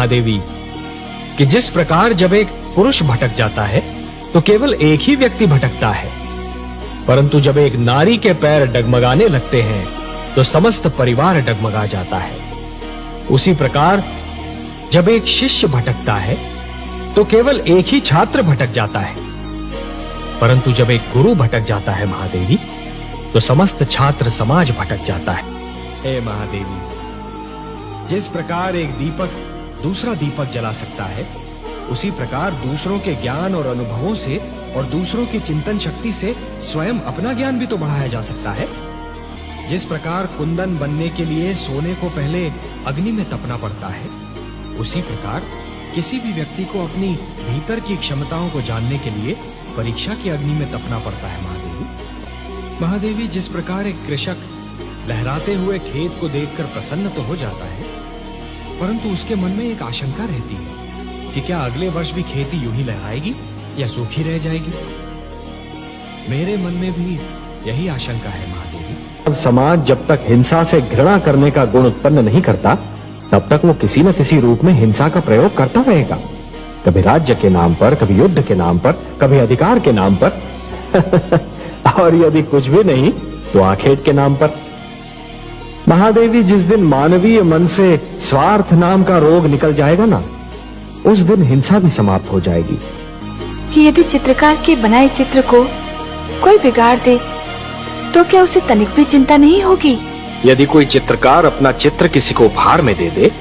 महादेवी कि जिस प्रकार जब एक पुरुष भटक जाता है तो केवल एक ही व्यक्ति भटकता है, परंतु जब एक नारी के पैर डगमगाने लगते हैं तो समस्त परिवार डगमगा जाता है। उसी प्रकार जब एक शिष्य भटकता है तो केवल एक ही छात्र भटक जाता है, परंतु जब एक गुरु भटक जाता है महादेवी तो समस्त छात्र समाज भटक जाता है। हे महादेवी, जिस प्रकार एक दीपक दूसरा दीपक जला सकता है, उसी प्रकार दूसरों के ज्ञान और अनुभवों से और दूसरों की चिंतन शक्ति से स्वयं अपना ज्ञान भी तो बढ़ाया जा सकता है। जिस प्रकार कुंदन बनने के लिए सोने को पहले अग्नि में तपना पड़ता है, उसी प्रकार किसी भी व्यक्ति को अपनी भीतर की क्षमताओं को जानने के लिए परीक्षा की अग्नि में तपना पड़ता है। महादेवी, जिस प्रकार एक कृषक लहराते हुए खेत को देखकर प्रसन्न तो हो जाता है, परंतु उसके मन में एक आशंका रहती है कि क्या अगले वर्ष भी खेती यूं ही लहराएगी या सूखी रह जाएगी। मेरे मन में भी यही आशंका है महादेवी। अब समाज जब तक हिंसा से घृणा करने का गुण उत्पन्न नहीं करता, तब तक वो किसी न किसी रूप में हिंसा का प्रयोग करता रहेगा। कभी राज्य के नाम पर, कभी युद्ध के नाम पर, कभी अधिकार के नाम पर और यदि कुछ भी नहीं तो आखेट के नाम पर। महादेवी, जिस दिन मानवीय मन से स्वार्थ नाम का रोग निकल जाएगा ना, उस दिन हिंसा भी समाप्त हो जाएगी। कि यदि चित्रकार के बनाए चित्र को कोई बिगाड़ दे तो क्या उसे तनिक भी चिंता नहीं होगी? यदि कोई चित्रकार अपना चित्र किसी को उपहार में दे दे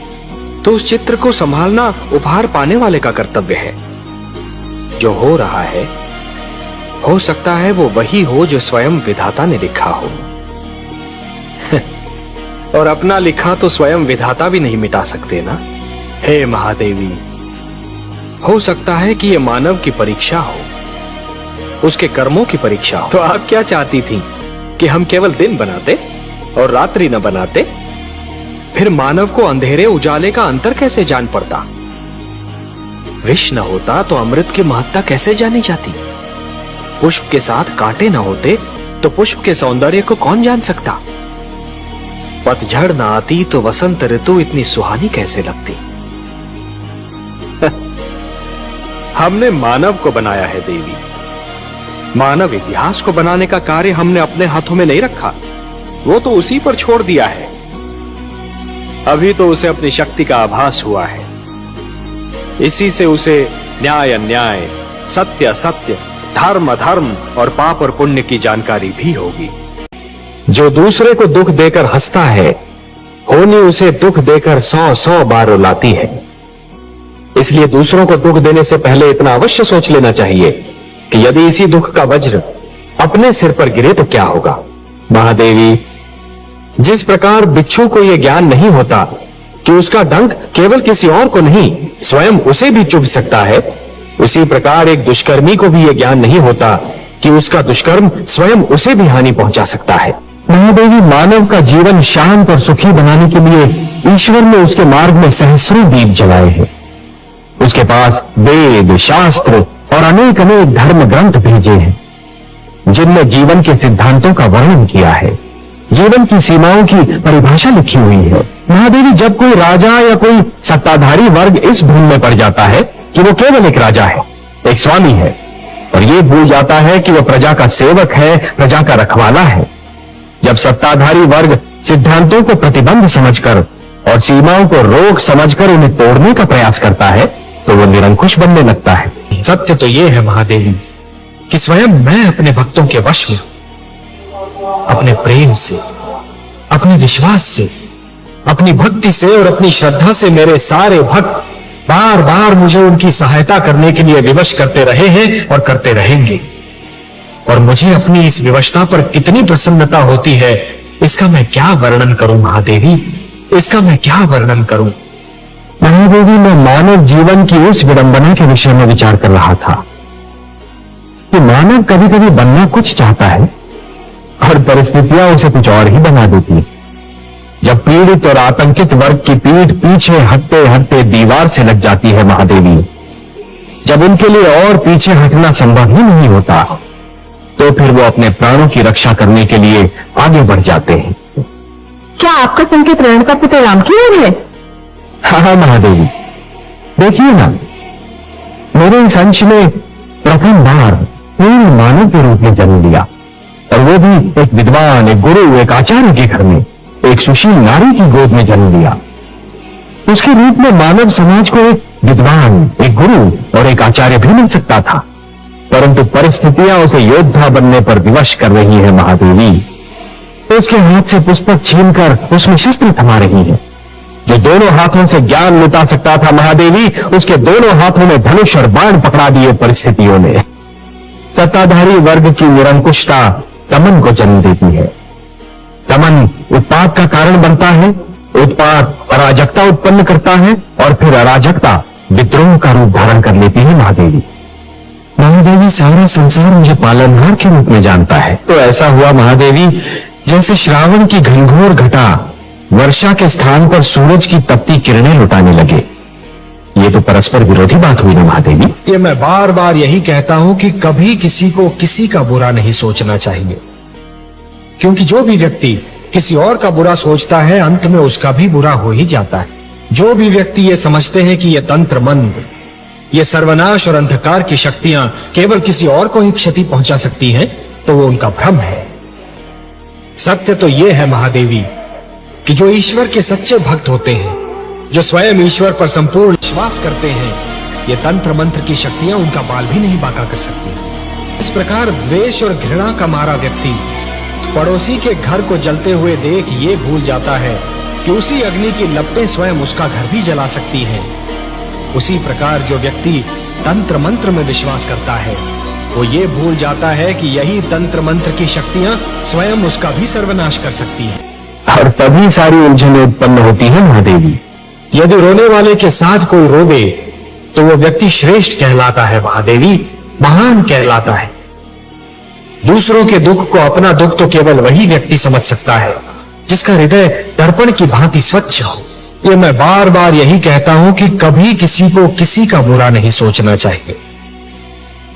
तो उस चित्र को संभालना उपहार पाने वाले का कर्तव्य है। जो हो रहा है, हो सकता है वो वही हो जो स्वयं विधाता ने लिखा हो और अपना लिखा तो स्वयं विधाता भी नहीं मिटा सकते ना। हे महादेवी, हो सकता है कि ये मानव की परीक्षा हो, उसके कर्मों की परीक्षा हो। तो आप क्या चाहती थी कि हम केवल दिन बनाते और रात्रि न बनाते? फिर मानव को अंधेरे उजाले का अंतर कैसे जान पड़ता? विष न होता तो अमृत की महत्ता कैसे जानी जाती? पुष्प के साथ कांटे न होते तो पुष्प के सौंदर्य को कौन जान सकता? पतझड़ न आती तो वसंत ऋतु इतनी सुहानी कैसे लगती? हमने मानव को बनाया है देवी। मानव इतिहास को बनाने का कार्य हमने अपने हाथों में नहीं रखा, वो तो उसी पर छोड़ दिया है। अभी तो उसे अपनी शक्ति का आभास हुआ है। इसी से उसे न्याय अन्याय, सत्य असत्य, धर्म अधर्म और पाप और पुण्य की जानकारी भी होगी। जो दूसरे को दुख देकर हंसता है, होनी उसे दुख देकर 100 बार रुलाती है। इसलिए दूसरों को दुख देने से पहले इतना अवश्य सोच लेना चाहिए कि यदि इसी दुख का वज्र अपने सिर पर गिरे तो क्या होगा। महादेवी, जिस प्रकार बिच्छू को यह ज्ञान नहीं होता कि उसका डंक केवल किसी और को नहीं स्वयं उसे भी चुभ सकता है, उसी प्रकार एक दुष्कर्मी को भी यह ज्ञान नहीं होता कि उसका दुष्कर्म स्वयं उसे भी हानि पहुंचा सकता है। महादेवी, मानव का जीवन शांत और सुखी बनाने के लिए ईश्वर ने उसके मार्ग में सहस्रों दीप जलाए हैं। उसके पास वेद, शास्त्र और अनेक अनेक धर्म ग्रंथ भेजे हैं, जिनमें जीवन के सिद्धांतों का वर्णन किया है, जीवन की सीमाओं की परिभाषा लिखी हुई है। महादेवी, जब कोई राजा या कोई सत्ताधारी वर्ग इस भूल में पड़ जाता है कि वो केवल एक राजा है, एक स्वामी है, और ये भूल जाता है कि वो प्रजा का सेवक है, प्रजा का रखवाला है। जब सत्ताधारी वर्ग सिद्धांतों को प्रतिबंध समझकर और सीमाओं को रोक समझकर उन्हें तोड़ने का प्रयास करता है तो वो निरंकुश बनने लगता है। सत्य तो ये है महादेवी कि स्वयं मैं अपने भक्तों के वश में अपने प्रेम से, अपने विश्वास से, अपनी भक्ति से और अपनी श्रद्धा से मेरे सारे भक्त बार बार मुझे उनकी सहायता करने के लिए विवश करते रहे हैं और करते रहेंगे। और मुझे अपनी इस विवशता पर कितनी प्रसन्नता होती है, इसका मैं क्या वर्णन करूं महादेवी, इसका मैं क्या वर्णन करूं। महादेवी, मैं मानव जीवन की उस विडंबना के विषय में विचार कर रहा था कि मानव कभी कभी बनना कुछ चाहता है और परिस्थितियां उसे कुछ और ही बना देती है। जब पीड़ित और आतंकित वर्ग की पीठ पीछे हटते हटते दीवार से लग जाती है महादेवी, जब उनके लिए और पीछे हटना संभव ही नहीं होता, तो फिर वो अपने प्राणों की रक्षा करने के लिए आगे बढ़ जाते हैं। क्या आपका संकेत रण का पुत्र राम की ओर है? हाँ महादेवी, देखिए ना, मेरे इस अंश ने प्रथम बार पूर्ण मानव के रूप में जन्म लिया, और वो भी एक विद्वान, एक गुरु, एक आचार्य के घर में, एक सुशील नारी की गोद में जन्म लिया। उसके रूप में मानव समाज को एक विद्वान, एक गुरु और एक आचार्य भी मिल सकता था, परंतु परिस्थितियां उसे योद्धा बनने पर विवश कर रही है महादेवी। तो उसके हाथ से पुस्तक छीनकर उसमें शस्त्र थमा रही है। जो दोनों हाथों से ज्ञान लुटा सकता था महादेवी, उसके दोनों हाथों में धनुष और बाण पकड़ा दिए परिस्थितियों ने। सत्ताधारी वर्ग की निरंकुशता दमन को जन्म देती है। दमन उत्पात का कारण बनता है, उत्पात अराजकता उत्पन्न करता है, और फिर अराजकता विद्रोह का रूप धारण कर लेती है महादेवी। महादेवी, सारा संसार मुझे पालनहार के रूप में जानता है। तो ऐसा हुआ महादेवी, जैसे श्रावण की घनघोर घटा वर्षा के स्थान पर सूरज की तपती किरणें लुटाने लगे। ये तो परस्पर विरोधी बात हुई ना महादेवी। ये मैं बार बार यही कहता हूं कि कभी किसी को किसी का बुरा नहीं सोचना चाहिए, क्योंकि जो भी व्यक्ति किसी और का बुरा सोचता है, अंत में उसका भी बुरा हो ही जाता है। जो भी व्यक्ति ये समझते हैं कि ये तंत्र मंत्र, ये सर्वनाश और अंधकार की शक्तियां केवल किसी और को ही क्षति पहुंचा सकती हैं, तो वो उनका भ्रम है। सत्य तो ये है महादेवी कि जो ईश्वर के सच्चे भक्त होते हैं, जो स्वयं ईश्वर पर संपूर्ण विश्वास करते हैं, ये तंत्र मंत्र की शक्तियां उनका बाल भी नहीं बांका कर सकती। इस प्रकार द्वेष और घृणा का मारा व्यक्ति पड़ोसी के घर को जलते हुए देख ये भूल जाता है कि उसी अग्नि की लपटें स्वयं उसका घर भी जला सकती हैं। उसी प्रकार जो व्यक्ति तंत्र मंत्र में विश्वास करता है, वो ये भूल जाता है कि यही तंत्र मंत्र की शक्तियां स्वयं उसका भी सर्वनाश कर सकती हैं। और तभी सारी उलझनें उत्पन्न होती है महादेवी। यदि रोने वाले के साथ कोई रोवे, तो वो व्यक्ति श्रेष्ठ कहलाता है महादेवी, महान कहलाता है। दूसरों के दुख को अपना दुख तो केवल वही व्यक्ति समझ सकता है जिसका हृदय दर्पण की भांति स्वच्छ हो। ये मैं बार बार यही कहता हूं कि कभी किसी को किसी का बुरा नहीं सोचना चाहिए,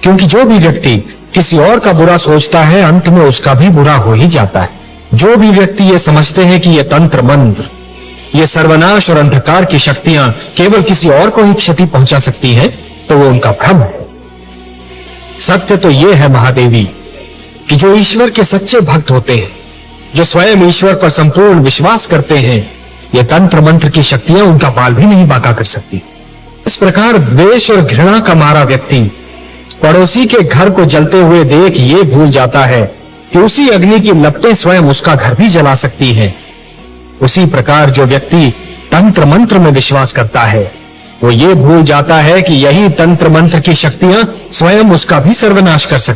क्योंकि जो भी व्यक्ति किसी और का बुरा सोचता है, अंत में उसका भी बुरा हो ही जाता है। जो भी व्यक्ति ये समझते हैं कि ये तंत्र मंत्र, ये सर्वनाश और अंधकार की शक्तियां केवल किसी और को ही क्षति पहुंचा सकती हैं, तो वो उनका भ्रम है। सत्य तो ये है महादेवी कि जो ईश्वर के सच्चे भक्त होते हैं, जो स्वयं ईश्वर पर संपूर्ण विश्वास करते हैं, ये तंत्र मंत्र की शक्तियां उनका बाल भी नहीं बांका कर सकती। इस प्रकार द्वेष और घृणा का मारा व्यक्ति पड़ोसी के घर को जलते हुए देख ये भूल जाता है कि उसी अग्नि की लपटें स्वयं उसका घर भी जला सकती हैं। उसी प्रकार जो व्यक्ति तंत्र मंत्र में विश्वास करता है, वो ये भूल जाता है कि यही तंत्र मंत्र की शक्तियां स्वयं उसका भी सर्वनाश कर सकती